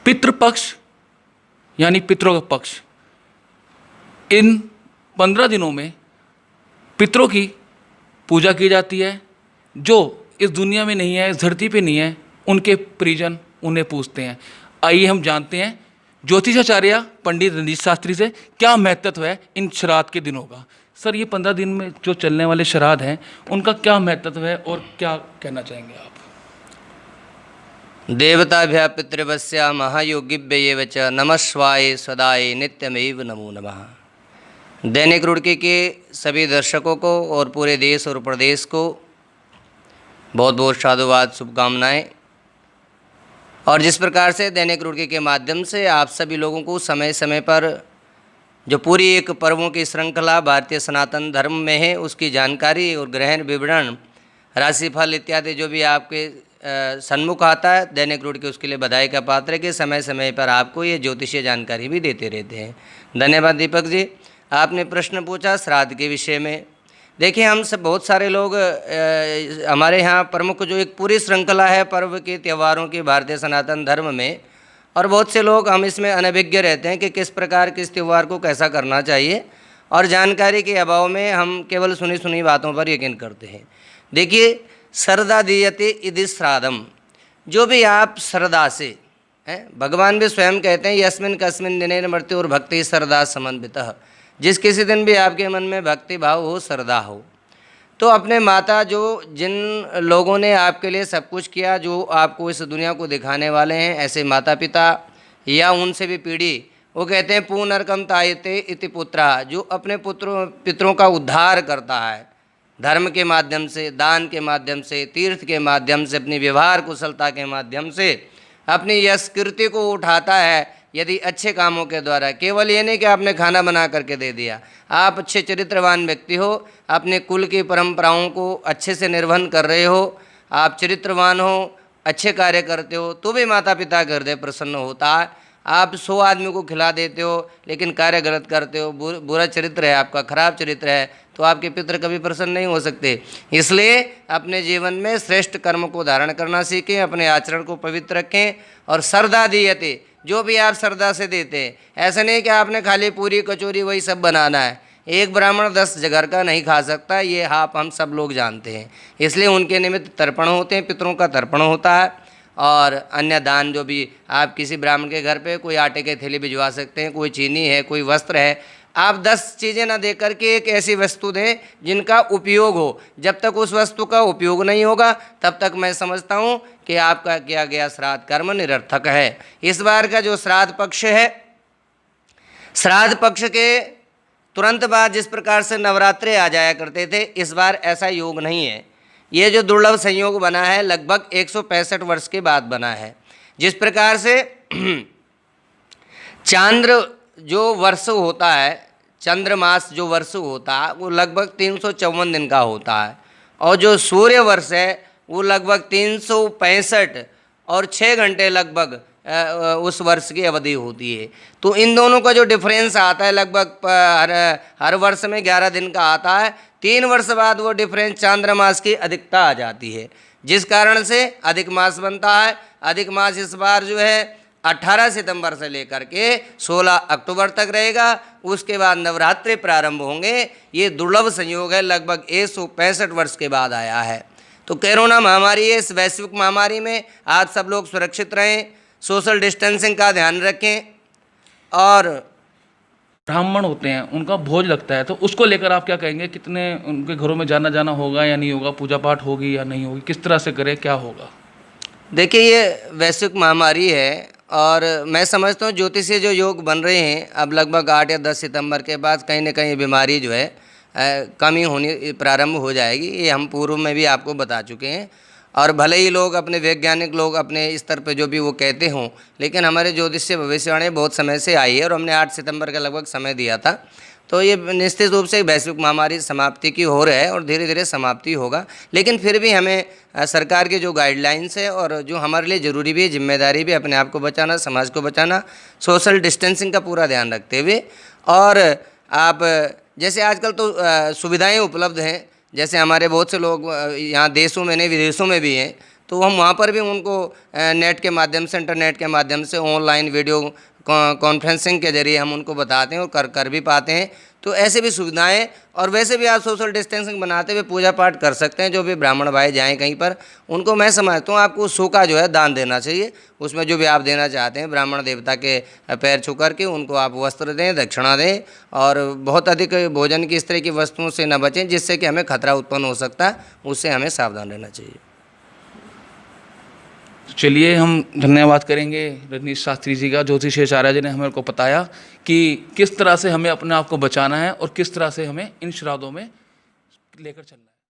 पितृपक्ष यानी पितरों का पक्ष, इन 15 दिनों में पितरों की पूजा की जाती है। जो इस दुनिया में नहीं है, इस धरती पे नहीं है, उनके परिजन उन्हें पूजते हैं। आइए हम जानते हैं ज्योतिषाचार्य पंडित रंजीत शास्त्री से क्या महत्व है इन श्राद्ध के दिनों का। सर, ये 15 दिन में जो चलने वाले श्राद्ध हैं उनका क्या महत्व है और क्या कहना चाहेंगे आप? देवताभ्य पितृवस्या महायोगिभ्य एव च नमः शिवाय सदाय नित्यमेव नमो नमः। दैनिक रुड़की के सभी दर्शकों को और पूरे देश और प्रदेश को बहुत बहुत साधुवाद, शुभकामनाएं। और जिस प्रकार से दैनिक रुड़की के माध्यम से आप सभी लोगों को समय समय पर जो पूरी एक पर्वों की श्रृंखला भारतीय सनातन धर्म में है उसकी जानकारी और ग्रहण विवरण, राशिफल इत्यादि जो भी आपके सन्मुख आता है, दैनिक रुड़की उसके लिए बधाई का पात्र है कि समय समय पर आपको ये ज्योतिषीय जानकारी भी देते रहते हैं। धन्यवाद दीपक जी। आपने प्रश्न पूछा श्राद्ध के विषय में। देखिए, हम सब बहुत सारे लोग हमारे यहाँ प्रमुख जो एक पूरी श्रृंखला है पर्व के त्योहारों की भारतीय सनातन धर्म में, और बहुत से लोग हम इसमें अनभिज्ञ रहते हैं कि किस प्रकार किस त्यौहार को कैसा करना चाहिए, और जानकारी के अभाव में हम केवल सुनी सुनी बातों पर यकीन करते हैं। देखिए, श्रद्धा दीयते इति श्राद्धम, जो भी आप श्रद्धा से हैं, भगवान भी स्वयं कहते हैं यस्मिन् कस्मिन् दिने मृत्यु और भक्ति श्रद्धा समन्वितः, जिस किसी दिन भी आपके मन में भक्ति भाव हो, श्रद्धा हो, तो अपने माता जो जिन लोगों ने आपके लिए सब कुछ किया, जो आपको इस दुनिया को दिखाने वाले हैं, ऐसे माता पिता या उनसे भी पीढ़ी, वो कहते हैं पुनर्कम तायते इति पुत्रः, जो अपने पितरों का उद्धार करता है धर्म के माध्यम से, दान के माध्यम से, तीर्थ के माध्यम से, अपनी व्यवहार कुशलता के माध्यम से, अपनी यश कीर्ति को उठाता है यदि अच्छे कामों के द्वारा। केवल ये नहीं कि आपने खाना बना करके दे दिया, आप अच्छे चरित्रवान व्यक्ति हो, अपने कुल की परंपराओं को अच्छे से निर्वहन कर रहे हो, आप चरित्रवान हो, अच्छे कार्य करते हो, तो भी माता पिता का हृदय प्रसन्न होता है। आप 100 आदमी को खिला देते हो लेकिन कार्य गलत करते हो, बुरा चरित्र है आपका, खराब चरित्र है, तो आपके पितर कभी प्रसन्न नहीं हो सकते। इसलिए अपने जीवन में श्रेष्ठ कर्म को धारण करना सीखें, अपने आचरण को पवित्र रखें। और श्रद्धा दीयते, जो भी आप श्रद्धा से देते हैं, ऐसा नहीं कि आपने खाली पूरी कचौरी वही सब बनाना है। एक ब्राह्मण 10 घर का नहीं खा सकता, ये आप हम सब लोग जानते हैं। इसलिए उनके निमित्त तर्पण होते हैं, पितरों का तर्पण होता है। और अन्य दान जो भी आप किसी ब्राह्मण के घर पे कोई आटे के थैली भिजवा सकते हैं, कोई चीनी है, कोई वस्त्र है, आप 10 चीज़ें ना दे करके एक ऐसी वस्तु दें जिनका उपयोग हो। जब तक उस वस्तु का उपयोग नहीं होगा तब तक मैं समझता हूँ कि आपका किया गया श्राद्ध कर्म निरर्थक है। इस बार का जो श्राद्ध पक्ष है, श्राद्ध पक्ष के तुरंत बाद जिस प्रकार से नवरात्रे आ जाया करते थे, इस बार ऐसा योग नहीं है। ये जो दुर्लभ संयोग बना है लगभग 165 वर्ष के बाद बना है। जिस प्रकार से चांद्र जो वर्ष होता है, चंद्रमास जो वर्ष होता है वो लगभग 354 दिन का होता है, और जो सूर्य वर्ष है वो लगभग 365 और 6 घंटे लगभग उस वर्ष की अवधि होती है। तो इन दोनों का जो डिफरेंस आता है लगभग हर वर्ष में 11 दिन का आता है। 3 वर्ष बाद वो डिफरेंस चांद्रमास की अधिकता आ जाती है, जिस कारण से अधिक मास बनता है। अधिक मास इस बार जो है 18 सितंबर से लेकर के 16 अक्टूबर तक रहेगा। उसके बाद नवरात्रि प्रारंभ होंगे। ये दुर्लभ संयोग है, लगभग 165 वर्ष के बाद आया है। तो कोरोना महामारी है, इस वैश्विक महामारी में आप सब लोग सुरक्षित रहें, सोशल डिस्टेंसिंग का ध्यान रखें। और ब्राह्मण होते हैं, उनका भोज लगता है, तो उसको लेकर आप क्या कहेंगे? कितने उनके घरों में जाना होगा या नहीं होगा? पूजा पाठ होगी या नहीं होगी? किस तरह से करें, क्या होगा? देखिए, ये वैश्विक महामारी है और मैं समझता हूँ ज्योतिषीय जो योग बन रहे हैं अब लगभग 8 या 10 सितंबर के बाद कहीं ना कहीं बीमारी जो है कमी होनी प्रारंभ हो जाएगी। ये हम पूर्व में भी आपको बता चुके हैं। और भले ही लोग अपने वैज्ञानिक लोग अपने स्तर पे जो भी वो कहते हों, लेकिन हमारे ज्योतिषीय भविष्यवाणी बहुत समय से आई है और हमने 8 सितंबर का लगभग समय दिया था। तो ये निश्चित रूप से वैश्विक महामारी समाप्ति की हो रहा है और धीरे धीरे समाप्ति होगा। लेकिन फिर भी हमें सरकार के जो गाइडलाइंस है और जो हमारे लिए ज़रूरी भी है, जिम्मेदारी भी, अपने आप को बचाना, समाज को बचाना, सोशल डिस्टेंसिंग का पूरा ध्यान रखते हुए। और आप जैसे आजकल तो सुविधाएं उपलब्ध हैं, जैसे हमारे बहुत से लोग यहाँ देशों में नहीं विदेशों में भी हैं, तो हम वहाँ पर भी उनको नेट के माध्यम से, इंटरनेट के माध्यम से, ऑनलाइन वीडियो कॉन्फ्रेंसिंग के जरिए हम उनको बताते हैं और कर भी पाते हैं। तो ऐसे भी सुविधाएं, और वैसे भी आप सोशल डिस्टेंसिंग बनाते हुए पूजा पाठ कर सकते हैं। जो भी ब्राह्मण भाई जाएं कहीं पर, उनको मैं समझता हूँ आपको सो का जो है दान देना चाहिए। उसमें जो भी आप देना चाहते हैं, ब्राह्मण देवता के पैर छू करके उनको आप वस्त्र दें, दक्षिणा दें, और बहुत अधिक भोजन की इस तरह की वस्तुओं से न बचें जिससे कि हमें खतरा उत्पन्न हो सकता है, उससे हमें सावधान रहना चाहिए। तो चलिए हम धन्यवाद करेंगे रजनीश शास्त्री जी का, ज्योतिषाचार्य जी ने हमें को बताया कि किस तरह से हमें अपने आप को बचाना है और किस तरह से हमें इन श्राद्धों में लेकर चलना है।